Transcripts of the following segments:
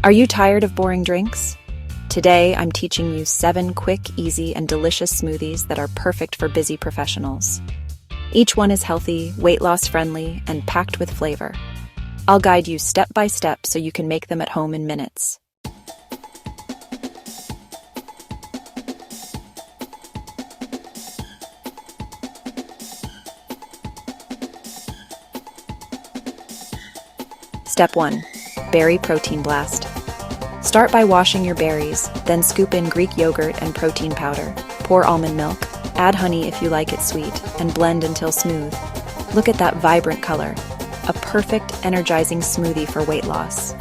Are you tired of boring drinks? Today, I'm teaching you 7 quick, easy, and delicious smoothies that are perfect for busy professionals. Each one is healthy, weight loss friendly, and packed with flavor. I'll guide you step by step so you can make them at home in minutes. Step 1. Berry Protein Blast. Start by washing your berries, then scoop in Greek yogurt and protein powder. Pour almond milk, add honey if you like it sweet, and blend until smooth. Look at that vibrant color. A perfect, energizing smoothie for weight loss.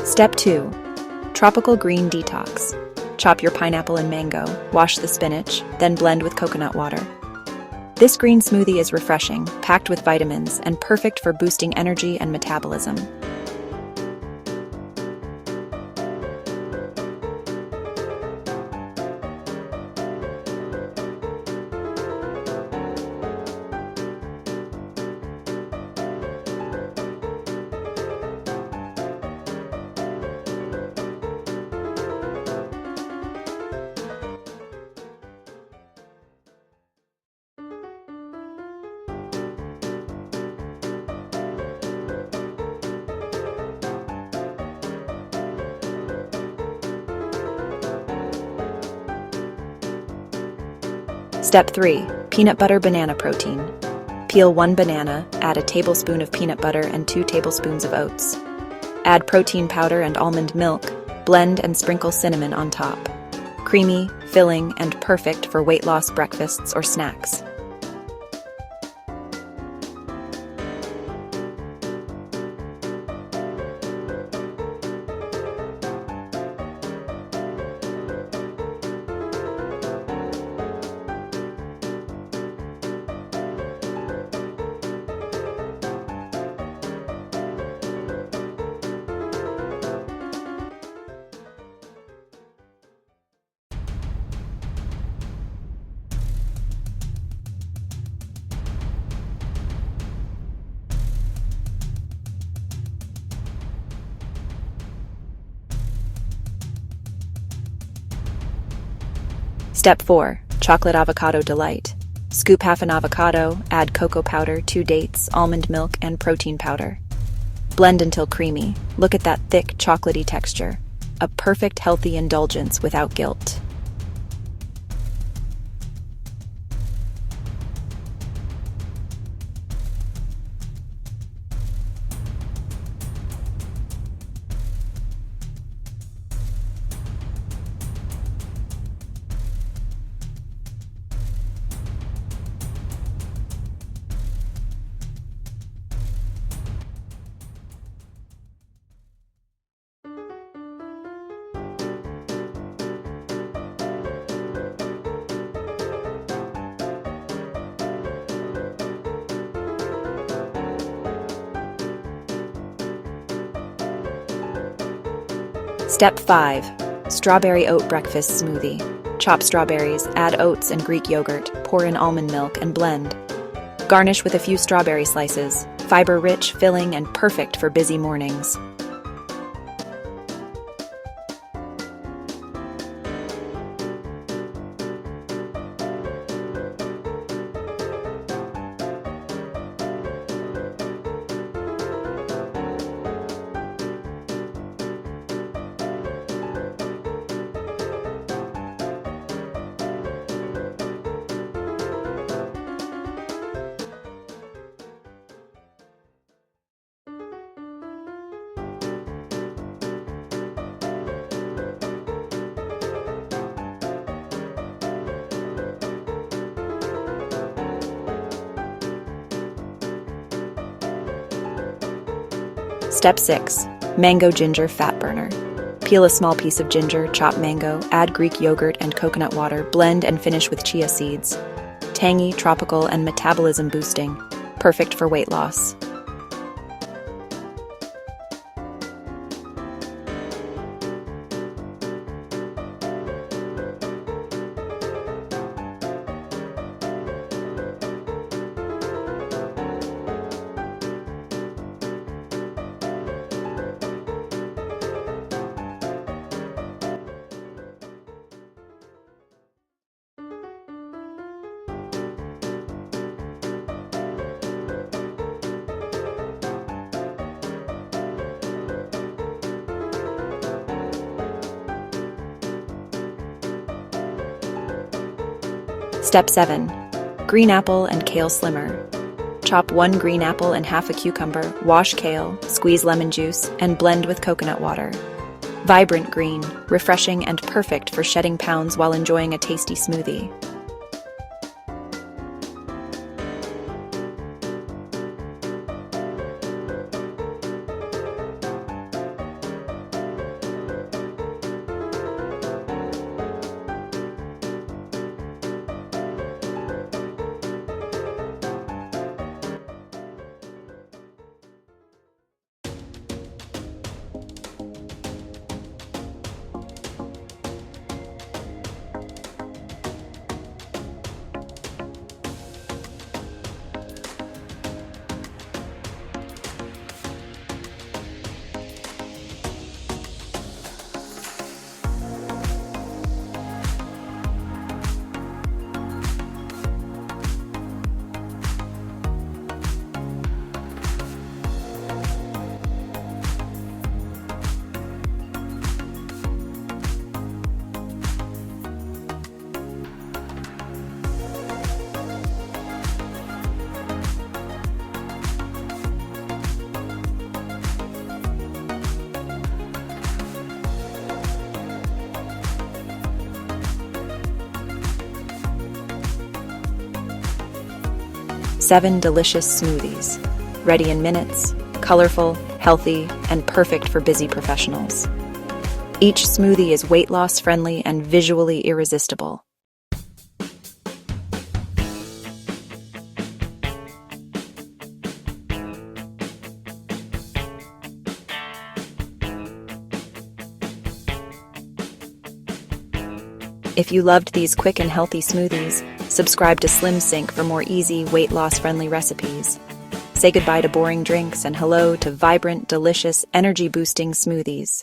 Step 2. Tropical Green Detox. Chop your pineapple and mango, wash the spinach, then blend with coconut water. This green smoothie is refreshing, packed with vitamins, and perfect for boosting energy and metabolism. Step 3. Peanut butter banana protein. Peel 1 banana, add a tablespoon of peanut butter and 2 tablespoons of oats. Add protein powder and almond milk, blend and sprinkle cinnamon on top. Creamy, filling, and perfect for weight loss breakfasts or snacks. Step 4. Chocolate Avocado Delight. Scoop half an avocado, add cocoa powder, 2 dates, almond milk, and protein powder. Blend until creamy. Look at that thick, chocolatey texture. A perfect healthy indulgence without guilt. Step 5. Strawberry Oat Breakfast Smoothie. Chop strawberries, add oats and Greek yogurt, pour in almond milk, and blend. Garnish with a few strawberry slices. Fiber-rich, filling, and perfect for busy mornings. Step 6. Mango Ginger Fat Burner. Peel a small piece of ginger, chop mango, add Greek yogurt and coconut water, blend and finish with chia seeds. Tangy, tropical, and metabolism boosting. Perfect for weight loss. Step 7. Green apple and kale slimmer. Chop 1 green apple and half a cucumber, wash kale, squeeze lemon juice, and blend with coconut water. Vibrant green, refreshing and perfect for shedding pounds while enjoying a tasty smoothie. Seven delicious smoothies, ready in minutes, colorful, healthy, and perfect for busy professionals. Each smoothie is weight loss friendly and visually irresistible. If you loved these quick and healthy smoothies, subscribe to SlimSync for more easy, weight loss-friendly recipes. Say goodbye to boring drinks and hello to vibrant, delicious, energy-boosting smoothies.